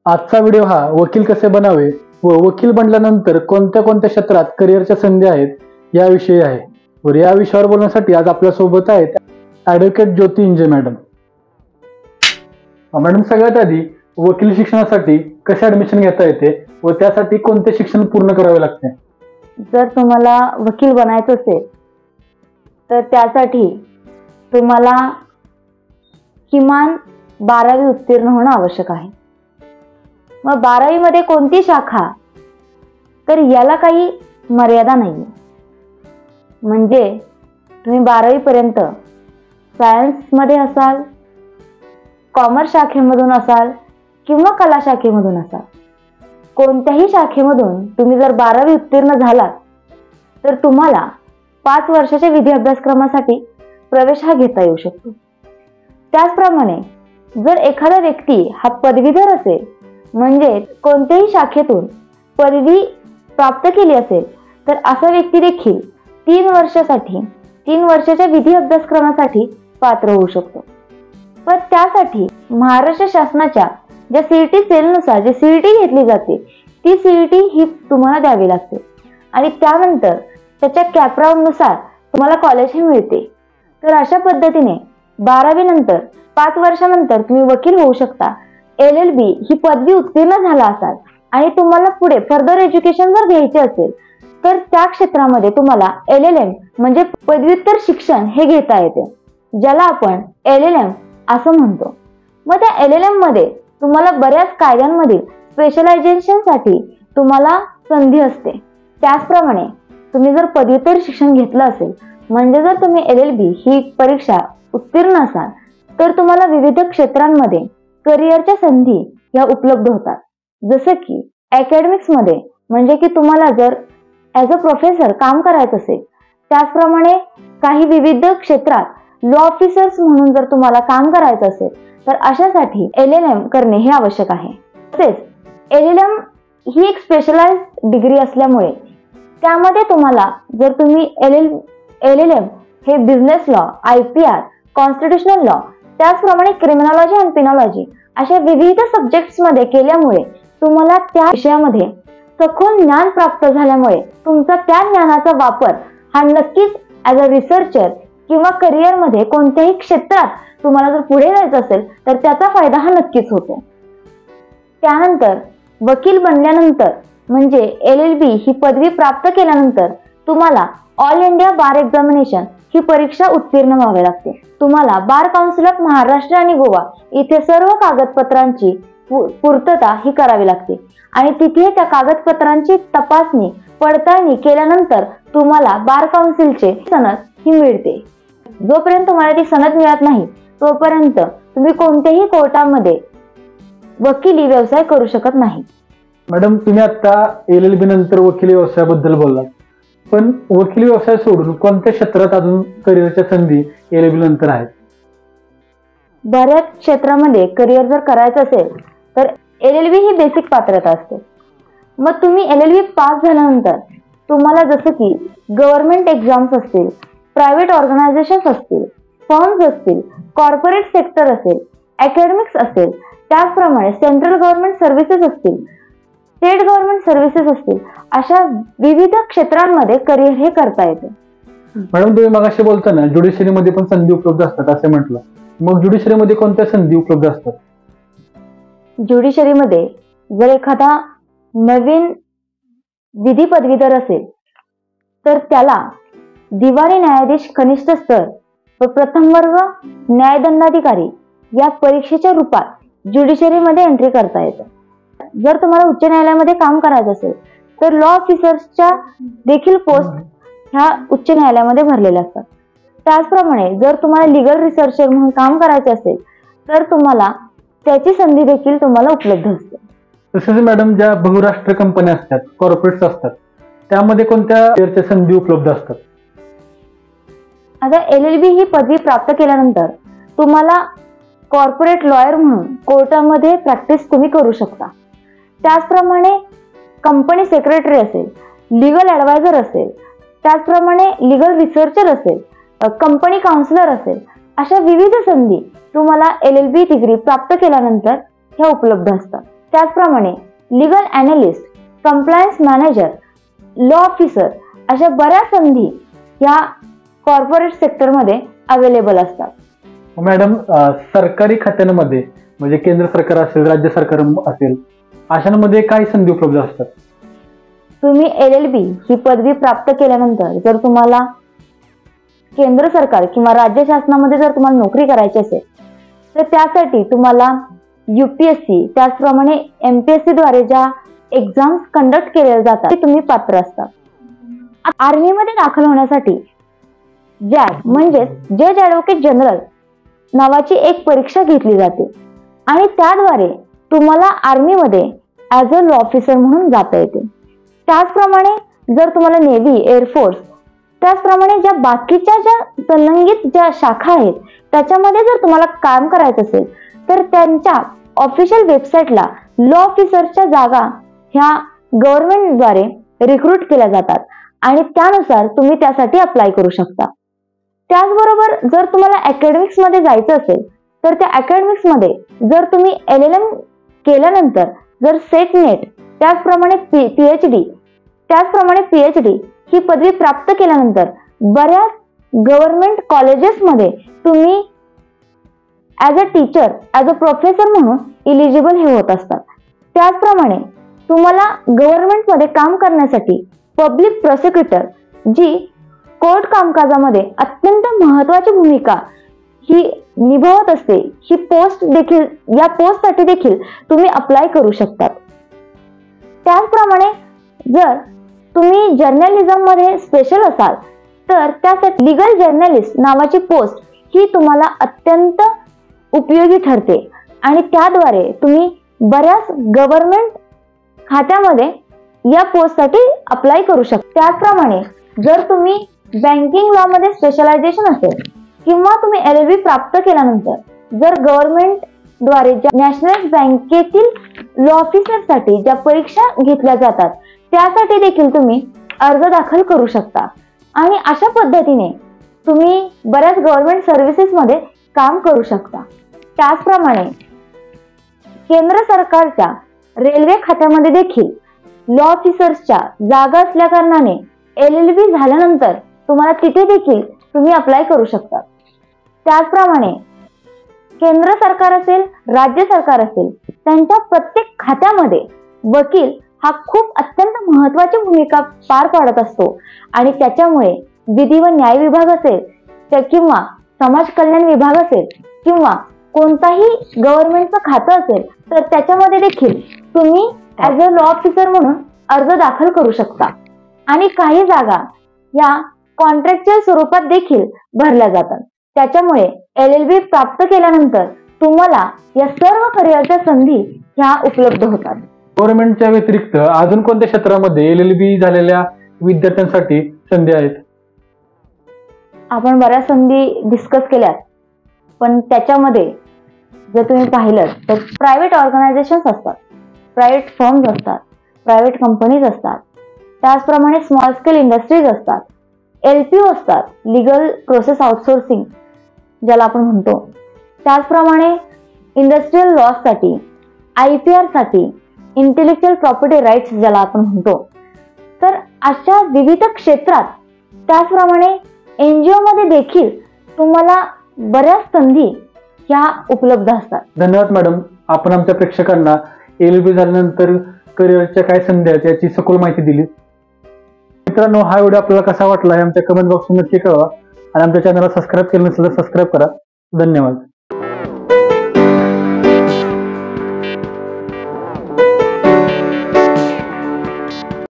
आजचा व्हिडिओ हा वकील कसे बनावे व वकील बनल्यानंतर कोणत्या कोणत्या क्षेत्रात करिअरच्या संधी आहेत याविषयी आहे. व या विषयावर बोलण्यासाठी आज आपल्या सोबत आहेत ॲडव्होकेट ज्योती इंजे मॅडम. मॅडम, सगळ्यात आधी वकील शिक्षणासाठी कसे ऍडमिशन घेता येते व त्यासाठी कोणते शिक्षण पूर्ण करावे लागते? जर तुम्हाला वकील बनायचं असेल तर त्यासाठी तुम्हाला किमान 12वी उत्तीर्ण होणं आवश्यक आहे. मग 12वी मध्ये कोणती शाखा, तर याला काही मर्यादा नाही. म्हणजे तुम्ही 12वी पर्यंत सायन्स मध्ये असाल, कॉमर्स शाखेमधून असाल किंवा कला शाखेमधून असाल, कोणत्याही शाखेमधून तुम्ही जर 12वी उत्तीर्ण झालात तर तुम्हाला 5 वर्षाच्या विधी अभ्यासक्रमासाठी प्रवेश हा घेता येऊ शकतो. त्याचप्रमाणे जर एखादा व्यक्ती हा पदवीधर असेल, म्हणजे कोणत्याही शाखेतून पदवी प्राप्त केली असेल, तर असा व्यक्ती देखील 3 वर्षाच्या विधी अभ्यासक्रमासाठी पात्र होऊ शकतो. पण त्यासाठी महाराष्ट्र शासनाच्या ज्या सीईटी सेलनुसार जी सीईटी घेतली जाते ती सीईटी ही तुम्हाला द्यावी लागते आणि त्यानंतर त्याच्या कॅपराऊंड नुसार तुम्हाला कॉलेज हे मिळते. तर अशा पद्धतीने 12वी नंतर 5 वर्षानंतर तुम्ही वकील होऊ शकता. LLB ही पदवी उत्तीर्ण झाला असाल आणि तुम्हाला पुढे फर्दर एज्युकेशन जर घ्यायचे असेल तर त्या क्षेत्रामध्ये तुम्हाला LLM म्हणजे पदव्युत्तर शिक्षण हे घेता येते, ज्याला आपण LLM असं म्हणतो. मग त्या LLM मध्ये तुम्हाला बऱ्याच कायद्यांमधील स्पेशलायझेशन साठी तुम्हाला संधी असते. त्याचप्रमाणे तुम्ही जर पदव्युत्तर शिक्षण घेतलं असेल, म्हणजे जर तुम्ही LLB ही परीक्षा उत्तीर्ण असाल तर तुम्हाला विविध क्षेत्रांमध्ये करिअरच्या संधी या उपलब्ध होतात. जसं की अकॅडमिक्स मध्ये, म्हणजे की तुम्हाला जर ॲज अ प्रोफेसर काम करायचं असेल, त्याचप्रमाणे काही विविध क्षेत्रात लॉ ऑफिसर्स म्हणून जर तुम्हाला काम करायचं असेल तर अशासाठी LLM करणे हे आवश्यक आहे. तसेच LLM ही एक स्पेशलाइज्ड डिग्री असल्यामुळे त्यामध्ये तुम्हाला जर तुम्ही LLM हे business law, IPR, constitutional law, त्याचप्रमाणे क्रिमिनॉलॉजी आणि पिनॉलॉजी अशा विविध सब्जेक्ट्स मध्ये केल्यामुळे तुम्हाला त्या विषयामध्ये सखोल ज्ञान प्राप्त झाल्यामुळे तुमचा त्या ज्ञानाचा वापर हा नक्कीच ॲज अ रिसर्चर किंवा करिअर मध्ये कोणत्याही क्षेत्रात तुम्हाला जर पुढे जायचं असेल तर त्याचा फायदा हा नक्कीच होतो. त्यानंतर वकील बनल्यानंतर म्हणजे LLB ही पदवी प्राप्त केल्यानंतर तुम्हाला ऑल इंडिया बार एक्झामिनेशन ही परीक्षा उत्तीर्ण व्हावी लागते. तुम्हाला बार काउन्सिल ऑफ महाराष्ट्र आणि गोवा इथे सर्व कागदपत्रांची पूर्तता ही करावी लागते आणि तिथे त्या कागदपत्रांची तपासणी पडताळणी केल्यानंतर तुम्हाला बार काउन्सिलचे सनद ही मिळते. जोपर्यंत तुम्हाला ती सनद मिळत नाही तोपर्यंत तुम्ही कोणत्याही कोर्टामध्ये वकिली व्यवसाय करू शकत नाही. मॅडम, तुम्ही आता LLB नंतर वकिली व्यवसायाबद्दल बोललात, पण वकिली व्यवसाय सोडून कोणत्या क्षेत्रात अजून करिअरच्या संधी LLB नंतर आहेत? बऱ्याच क्षेत्रामध्ये करिअर जर करायचं असेल तर LLB ही बेसिक पात्रता असते. मग तुम्ही LLB पास झाल्यानंतर तुम्हाला जसं की गव्हर्नमेंट एक्झाम्स असतील, प्रायव्हेट ऑर्गनायझेशन्स असतील, फर्म्स असतील, कॉर्पोरेट सेक्टर असेल, अकॅडमिक्स असेल, त्याचप्रमाणे सेंट्रल गव्हर्नमेंट सर्व्हिसेस असतील, स्टेट गव्हर्नमेंट सर्व्हिसेस असतील, अशा विविध क्षेत्रांमध्ये करिअर हे करता येते. मॅडम, तुम्ही मगाशी बोलताना ज्युडिशरी मध्ये पण संधी उपलब्ध असतात असे म्हटलं, मग ज्युडिशरी मध्ये कोणत्या संधी उपलब्ध असतात? ज्युडिशरी मध्ये जर एखादा नवीन विधी पदवीधर असेल तर त्याला दिवाणी न्यायाधीश कनिष्ठ स्तर व प्रथम वर्ग न्यायदंडाधिकारी या परीक्षेच्या रूपात ज्युडिशरी मध्ये एंट्री करता येते. जर तुम्हाला उच्च न्यायालयामध्ये काम करायचं असेल तर लॉ ऑफिसर्सच्या देखील पोस्ट ह्या उच्च न्यायालयामध्ये भरलेल्या असतात. त्याचप्रमाणे जर तुम्हाला लीगल रिसर्चर म्हणून काम करायचे असेल तर तुम्हाला त्याची संधी देखील तुम्हाला उपलब्ध असते. तसेच मॅडम, ज्या बहुराष्ट्रीय कंपन्या असतात, कॉर्पोरेट्स असतात, त्यामध्ये कोणत्या करिअरच्या संधी उपलब्ध असतात? आता LLB ही पदवी प्राप्त केल्यानंतर तुम्हाला कॉर्पोरेट लॉयर म्हणून कोर्टामध्ये प्रॅक्टिस तुम्ही करू शकता. त्याचप्रमाणे कंपनी सेक्रेटरी असेल, लीगल ॲडवायझर असेल, त्याचप्रमाणे लीगल रिसर्चर असेल, कंपनी काउन्सिलर असेल, अशा विविध संधी तुम्हाला LLB डिग्री प्राप्त केल्यानंतर ह्या उपलब्ध असतात. त्याचप्रमाणे legal analyst, compliance manager, law officer अशा बऱ्याच संधी या कॉर्पोरेट सेक्टरमध्ये अवेलेबल असतात. मॅडम, सरकारी खात्यांमध्ये म्हणजे केंद्र सरकार असेल, राज्य सरकार असेल, अशांमध्ये काय संधी उपलब्ध असतात? तुम्ही LLB ही पदवी प्राप्त केल्यानंतर जर तुम्हाला केंद्र सरकार किंवा राज्य शासनामध्ये जर तुम्हाला नोकरी करायची असेल तर त्यासाठी तुम्हाला UPSC त्याचप्रमाणे MPSC द्वारे ज्या एक्झाम्स कंडक्ट केल्या जातात ते तुम्ही पात्र असतात. आर्मीमध्ये दाखल होण्यासाठी जॅड म्हणजेच जज ॲडव्होकेट जनरल नावाची एक परीक्षा घेतली जाते आणि त्याद्वारे तुम्हाला आर्मीमध्ये ॲज अ लॉ ऑफिसर म्हणून जाता येते. त्याचप्रमाणे जर तुम्हाला नेव्ही, एअरफोर्स त्याचप्रमाणे ज्या बाकीच्या ज्या संलग्नित ज्या शाखा आहेत त्याच्यामध्ये जर तुम्हाला काम करायचं असेल तर त्यांच्या ऑफिशियल वेबसाईटला लॉ ऑफिसरच्या जागा ह्या गव्हर्नमेंटद्वारे रिक्रूट केल्या जातात आणि त्यानुसार तुम्ही त्यासाठी अप्लाय करू शकता. त्याचबरोबर जर तुम्हाला अकॅडमिक्स मध्ये जायचं असेल तर त्या अकॅडमिक्स मध्ये जर तुम्ही LLM केल्यानंतर जर सेट नेट त्याचप्रमाणे PhD ही पदवी प्राप्त केल्यानंतर बऱ्याच गव्हर्नमेंट कॉलेजेसमध्ये तुम्ही as a teacher, as a professor म्हणून इलिजिबल हे होत असतात. त्याचप्रमाणे तुम्हाला गव्हर्नमेंटमध्ये काम करण्यासाठी पब्लिक प्रोसिक्युटर जी कोर्ट कामकाजामध्ये अत्यंत महत्वाची भूमिका ही निभावत असते, ही पोस्ट देखील या पोस्टसाठी देखील तुम्ही अप्लाय करू शकतात. त्याचप्रमाणे जर तुम्ही जर्नलिझम मध्ये स्पेशल असाल तर त्यासाठी लिगल जर्नलिस्ट नावाची पोस्ट ही तुम्हाला अत्यंत उपयोगी ठरते आणि त्याद्वारे तुम्ही बऱ्याच गव्हर्नमेंट खात्यामध्ये या पोस्टसाठी अप्लाय करू शकता. त्याचप्रमाणे जर तुम्ही बँकिंग लॉ मध्ये स्पेशलायझेशन असेल किंवा तुम्ही LLB प्राप्त केल्यानंतर जर गव्हर्नमेंट द्वारे नॅशनल बँकेतील लॉ ऑफिसरसाठी ज्या परीक्षा घेतल्या जातात त्यासाठी देखील तुम्ही अर्ज दाखल करू शकता आणि अशा पद्धतीने तुम्ही बऱ्याच गव्हर्नमेंट सर्व्हिसेस मध्ये काम करू शकता. त्याचप्रमाणे केंद्र सरकारच्या रेल्वे खात्यामध्ये देखील लॉ ऑफिसर्सच्या जागा असल्या कारणाने LLB झाल्यानंतर तुम्हाला तिथे देखील तुम्ही अप्लाय करू शकता. त्याचप्रमाणे केंद्र सरकार असेल, राज्य सरकार असेल, त्यांच्या प्रत्येक खात्यामध्ये वकील हा खूप अत्यंत महत्वाची भूमिका पार पाडत असतो आणि त्याच्यामुळे विधी व न्याय विभाग असेल किंवा समाज कल्याण विभाग असेल किंवा कोणताही गव्हर्नमेंटचं खातं असेल तर त्याच्यामध्ये देखील तुम्ही ॲज अ लॉ ऑफिसर म्हणून अर्ज दाखल करू शकता आणि काही जागा या कॉन्ट्रॅक्च्युअल स्वरूपात देखील भरल्या जातात. त्याच्यामुळे LLB प्राप्त केल्यानंतर तुम्हाला या सर्व करिअरच्या संधी ह्या उपलब्ध होतात. गव्हर्नमेंटच्या व्यतिरिक्त अजून कोणत्या क्षेत्रामध्ये LLB झालेल्या विद्यार्थ्यांसाठी संधी आहेत? आपण बऱ्याच संधी डिस्कस केल्यात, पण त्याच्यामध्ये जर तुम्ही पाहिलं तर प्रायव्हेट ऑर्गनायझेशन्स असतात, प्रायव्हेट फर्म्स असतात, प्रायव्हेट कंपनीज असतात, त्याचप्रमाणे स्मॉल स्केल इंडस्ट्रीज असतात, LPO असतात, लिगल प्रोसेस आउटसोर्सिंग ज्याला आपण म्हणतो, त्याचप्रमाणे इंडस्ट्रियल लॉसाठी, IPR साठी, इंटेलेक्च्युअल प्रॉपर्टी राईट्स ज्याला आपण म्हणतो. तर अशा विविध क्षेत्रात त्याचप्रमाणे NGO मध्ये देखील तुम्हाला बऱ्याच संधी ह्या उपलब्ध असतात. धन्यवाद मॅडम, आपण आमच्या प्रेक्षकांना LLB झाल्यानंतर करिअरच्या काय संधी आहेत याची सखोल माहिती दिली. मित्रांनो, हा व्हिडिओ आपल्याला कसा वाटला हे आमच्या कमेंट बॉक्समध्ये नक्की कळवा आणि आमच्या चॅनलला सबस्क्राईब केलं नसेल तर सबस्क्राईब करा. धन्यवाद.